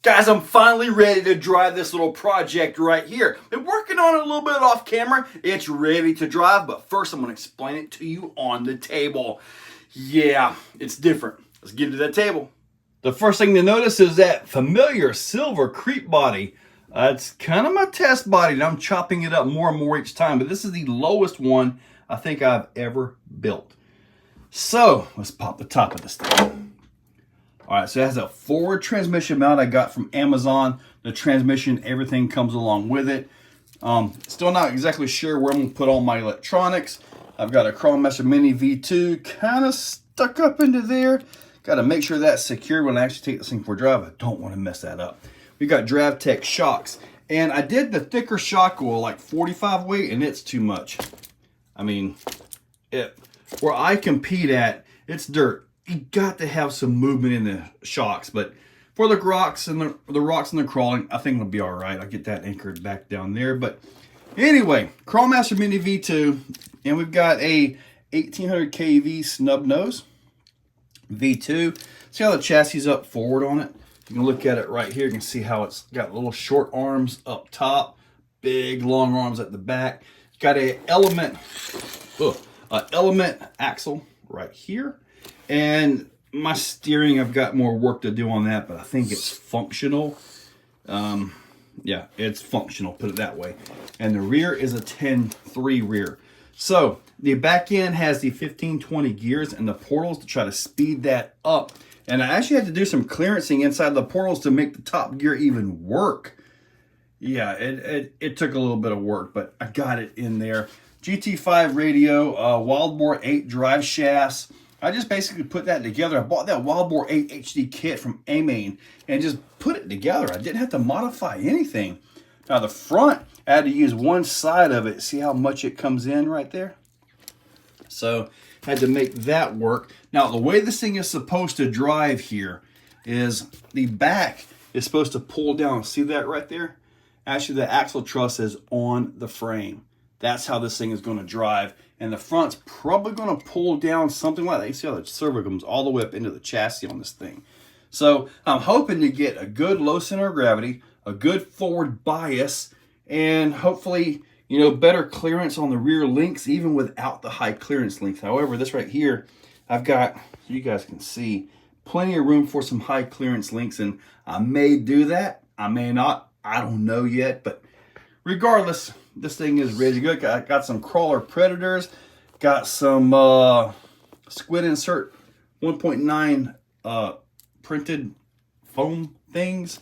Guys, I'm finally ready to drive this little project right here. Been working on it a little bit off camera. It's ready to drive, but first I'm going to explain it to you on the table. Yeah, it's different. Let's get to that table. The first thing to notice is that familiar silver creep body. It's kind of my test body, and I'm chopping it up more and more each time, but this is the lowest one I think I've ever built. So let's pop the top of this thing. All right, so it has a forward transmission mount I got from Amazon. The transmission, everything comes along with it. Still not exactly sure where I'm gonna put all my electronics. I've got a Crawlmaster Mini V2 kind of stuck up into there. Got to make sure that's secure when I actually take this thing for a drive. I don't want to mess that up. We got DriveTech shocks. And I did the thicker shock oil, like 45 weight, and it's too much. I mean, where I compete at, it's dirt. You got to have some movement in the shocks, but for the rocks and the crawling, I think it'll be all right. I'll get that anchored back down there. But anyway, Crawlmaster Mini V2, and we've got a 1800 kV snub nose V2. See how the chassis is up forward on it? You can look at it right here. You can see how it's got little short arms up top, big long arms at the back. It's got a element axle right here. And my steering, I've got more work to do on that, but I think it's functional. Yeah, it's functional, put it that way. And the rear is a 10-3 rear. So the back end has the 15-20 gears and the portals to try to speed that up. And I actually had to do some clearancing inside the portals to make the top gear even work. Yeah, it took a little bit of work, but I got it in there. GT5 radio, WB8 Driveshafts. I just basically put that together. I bought that WB8 HD kit from A-Main and just put it together. I didn't have to modify anything. Now the front, I had to use one side of it. See how much it comes in right there? So I had to make that work. Now the way this thing is supposed to drive here is the back is supposed to pull down. See that right there? Actually, the axle truss is on the frame. That's how this thing is going to drive. And the front's probably going to pull down something like that. You see how the servo comes all the way up into the chassis on this thing. So I'm hoping to get a good low center of gravity, a good forward bias, and hopefully, you know, better clearance on the rear links, even without the high clearance links. However, this right here, I've got, so you guys can see, plenty of room for some high clearance links, and I may do that. I may not. I don't know yet, but regardless, this thing is ready to go. I got some crawler predators, got some squid insert 1.9 printed foam things,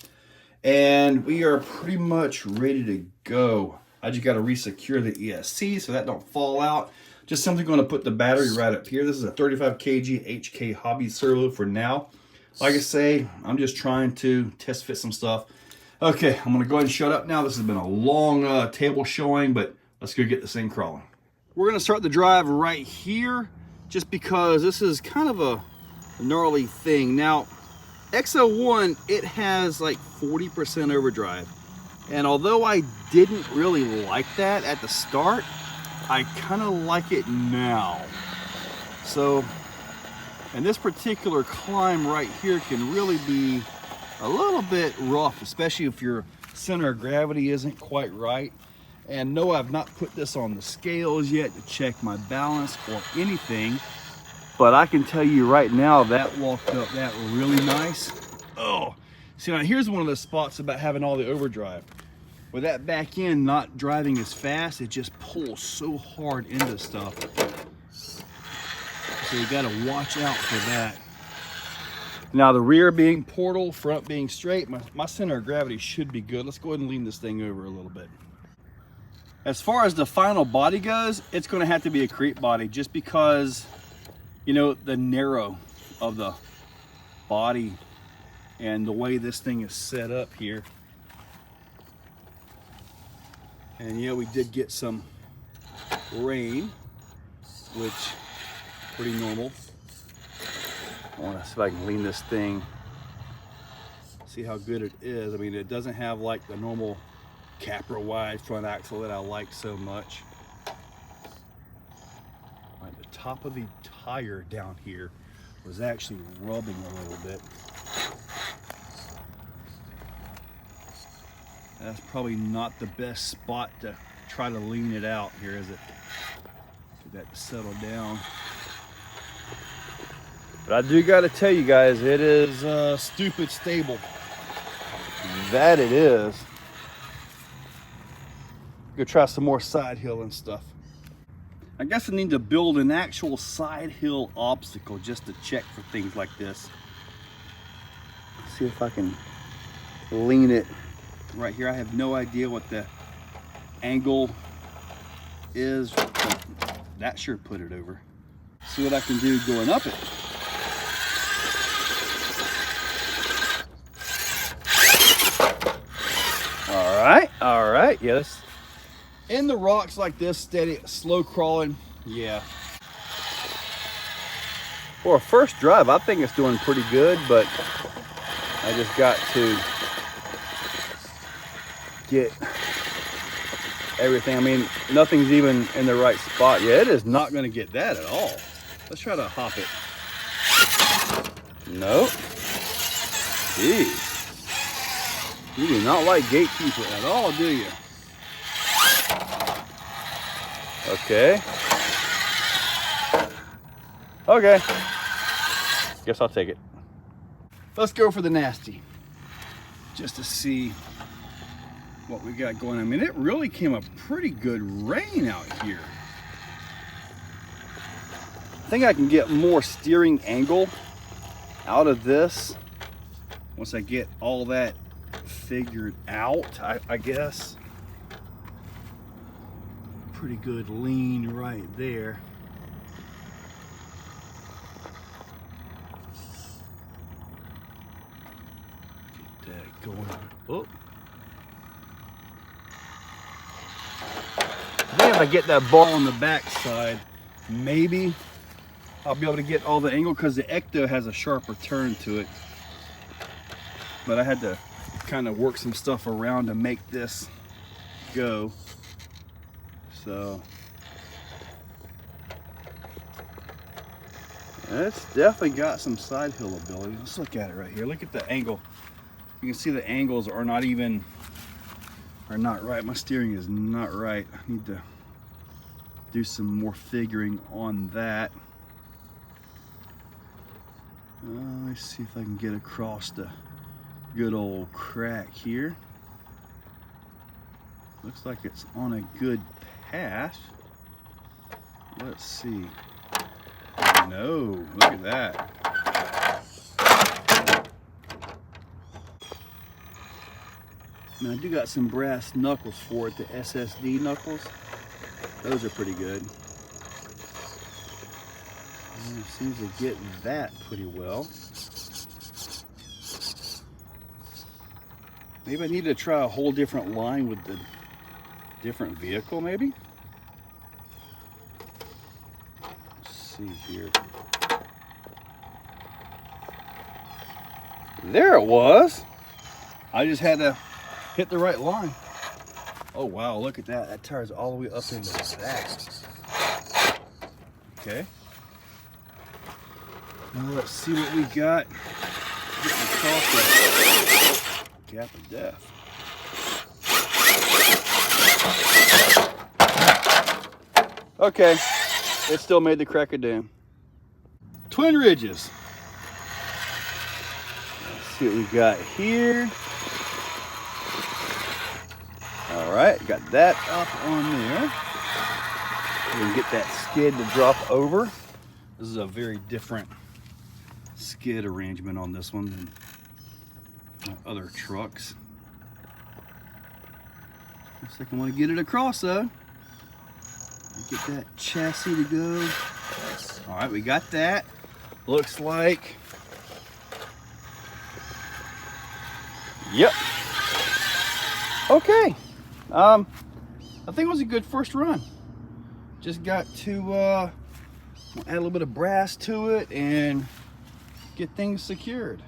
and we are pretty much ready to go. I just got to resecure the ESC so that don't fall out. Just simply going to put the battery right up here. This is a 35 kg HK Hobbies servo for now. Like I say, I'm just trying to test fit some stuff. Okay, I'm gonna go ahead and shut up now. This has been a long table showing, but let's go get this thing crawling. We're gonna start the drive right here, just because this is kind of a gnarly thing. Now, X01, it has like 40% overdrive. And although I didn't really like that at the start, I kind of like it now. So, and this particular climb right here can really be a little bit rough, especially if your center of gravity isn't quite right. And no, I've not put this on the scales yet to check my balance or anything, but I can tell you right now that walked up that really nice. Oh, see, now here's one of the spots about having all the overdrive. With that back end not driving as fast, it just pulls so hard into stuff. So you gotta watch out for that. Now the rear being portal, front being straight, my center of gravity should be good. Let's go ahead and lean this thing over a little bit. As far as the final body goes, it's gonna have to be a creep body just because, you know, the narrow of the body and the way this thing is set up here. And yeah, we did get some rain, which is pretty normal. I want to see if I can lean this thing, see how good it is. I mean, it doesn't have like the normal Capra wide front axle that I like so much. Right, the top of the tire down here was actually rubbing a little bit. That's probably not the best spot to try to lean it out here, is it? Get that to settle down. But I do got to tell you guys, it is stupid stable. That it is. Go try some more side hill and stuff. I guess I need to build an actual side hill obstacle just to check for things like this. See if I can lean it right here. I have no idea what the angle is, but that sure put it over. See what I can do going up it. All right, yes. In the rocks like this, steady, slow crawling, yeah. For a first drive, I think it's doing pretty good, but I just got to get everything. I mean, nothing's even in the right spot. Yeah, it is not gonna get that at all. Let's try to hop it. Nope. Jeez. You do not like gatekeeper at all, do you? Okay. Okay. Guess I'll take it. Let's go for the nasty. Just to see what we got going. I mean, it really came a pretty good rain out here. I think I can get more steering angle out of this once I get all that figured out, I guess. Pretty good lean right there. Get that going. Oh. I think if I get that ball on the back side, maybe I'll be able to get all the angle, because the Ecto has a sharper turn to it. But I had to kind of work some stuff around to make this go. So it's definitely got some side hill ability. Let's look at it right here. Look at the angle. You can see the angles are not right. My steering is not right. I need to do some more figuring on that. Let's see if I can get across the good old crack here. Looks like it's on a good path. Let's see. No, look at that. Now I do got some brass knuckles for it, the SSD knuckles. Those are pretty good. And it seems to get that pretty well. Maybe I need to try a whole different line with the different vehicle, maybe? Let's see here. There it was. I just had to hit the right line. Oh wow, look at that. That tire's all the way up into that. Okay. Now let's see what we got. Getting across that gap of death. Okay, it still made the crack of doom. Twin ridges. Let's see what we got here. All right, got that up on there. We can get that skid to drop over. This is a very different skid arrangement on this one than other trucks. Looks like I want to get it across though. Get that chassis to go. All right, we got that. Looks like. Yep. Okay. I think it was a good first run. Just got to add a little bit of brass to it and get things secured.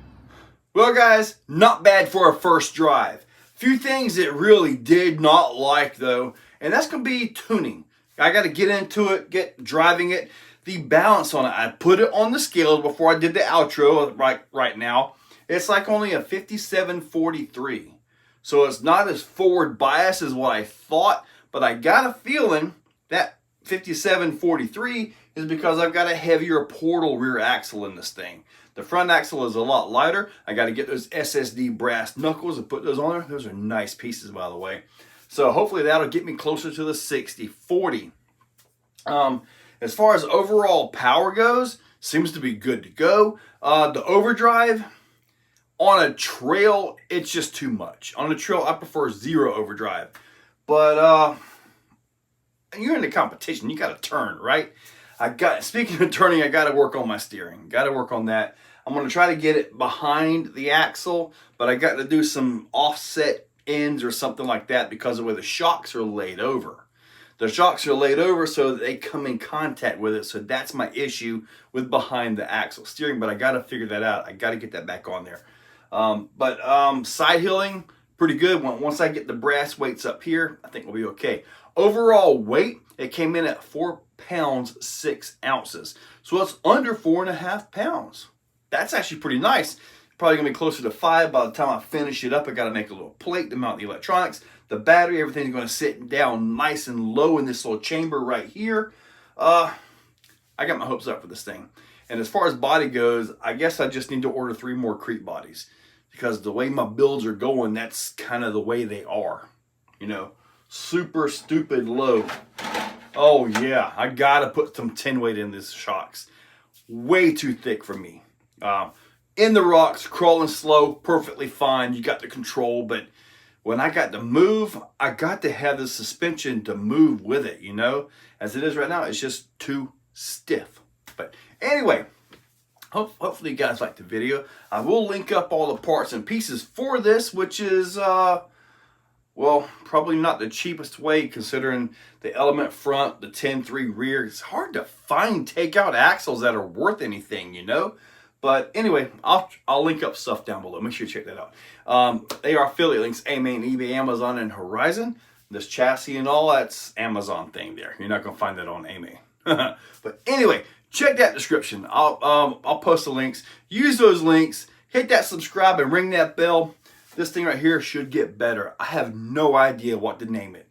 Well guys, not bad for a first drive. Few things that really did not like though, and that's gonna be tuning. I got to get into it, get driving it. The balance on it, I put it on the scale before I did the outro right now. It's like only a 57.43. So it's not as forward biased as what I thought, but I got a feeling that 5743 is because I've got a heavier portal rear axle in this thing. The front axle is a lot lighter. I got to get those SSD brass knuckles and put those on there. Those are nice pieces, by the way. So hopefully that'll get me closer to the 60/40. As far as overall power goes, seems to be good to go. The overdrive, on a trail, it's just too much. On a trail, I prefer 0 overdrive. But you're in the competition, you got to turn, right? Speaking of turning, I got to work on my steering. Got to work on that. I'm going to try to get it behind the axle, but I got to do some offset ends or something like that because of where the shocks are laid over. The shocks are laid over so that they come in contact with it. So that's my issue with behind the axle steering, but I got to figure that out. I got to get that back on there. Side hilling, pretty good. Once I get the brass weights up here, I think we'll be okay. Overall weight, it came in at 4 pounds 6 ounces. So it's under 4.5 pounds. That's actually pretty nice. Probably gonna be closer to 5 by the time I finish it up. I gotta make a little plate to mount the electronics. The battery, everything's gonna sit down nice and low in this little chamber right here. I got my hopes up for this thing. And as far as body goes, I guess I just need to order 3 more Crete bodies because the way my builds are going, that's kind of the way they are. You know, super stupid low. Oh yeah, I gotta put some 10 weight in these shocks. Way too thick for me. In the rocks, crawling slow, perfectly fine. You got the control, but when I got to move, I got to have the suspension to move with it, you know? As it is right now, it's just too stiff. But anyway, hopefully you guys liked the video. I will link up all the parts and pieces for this, which is, well, probably not the cheapest way considering the element front, the 10.3 rear. It's hard to find takeout axles that are worth anything, you know? But anyway, I'll link up stuff down below. Make sure you check that out. They are affiliate links, AMA and eBay, Amazon, and Horizon. This chassis and all, that's Amazon thing there. You're not going to find that on AMA. But anyway, check that description. I'll post the links. Use those links. Hit that subscribe and ring that bell. This thing right here should get better. I have no idea what to name it.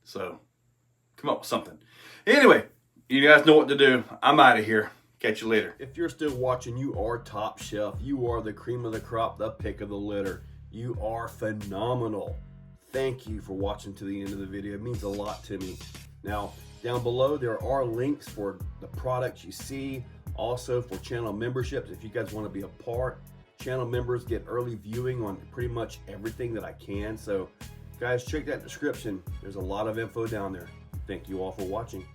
So, come up with something. Anyway, you guys know what to do. I'm out of here. Catch you later. If you're still watching, you are top shelf. You are the cream of the crop, the pick of the litter. You are phenomenal. Thank you for watching to the end of the video. It means a lot to me. Now, down below, there are links for the products you see. Also for channel memberships, if you guys want to be a part. Channel members get early viewing on pretty much everything that I can. So, guys, check that description. There's a lot of info down there. Thank you all for watching.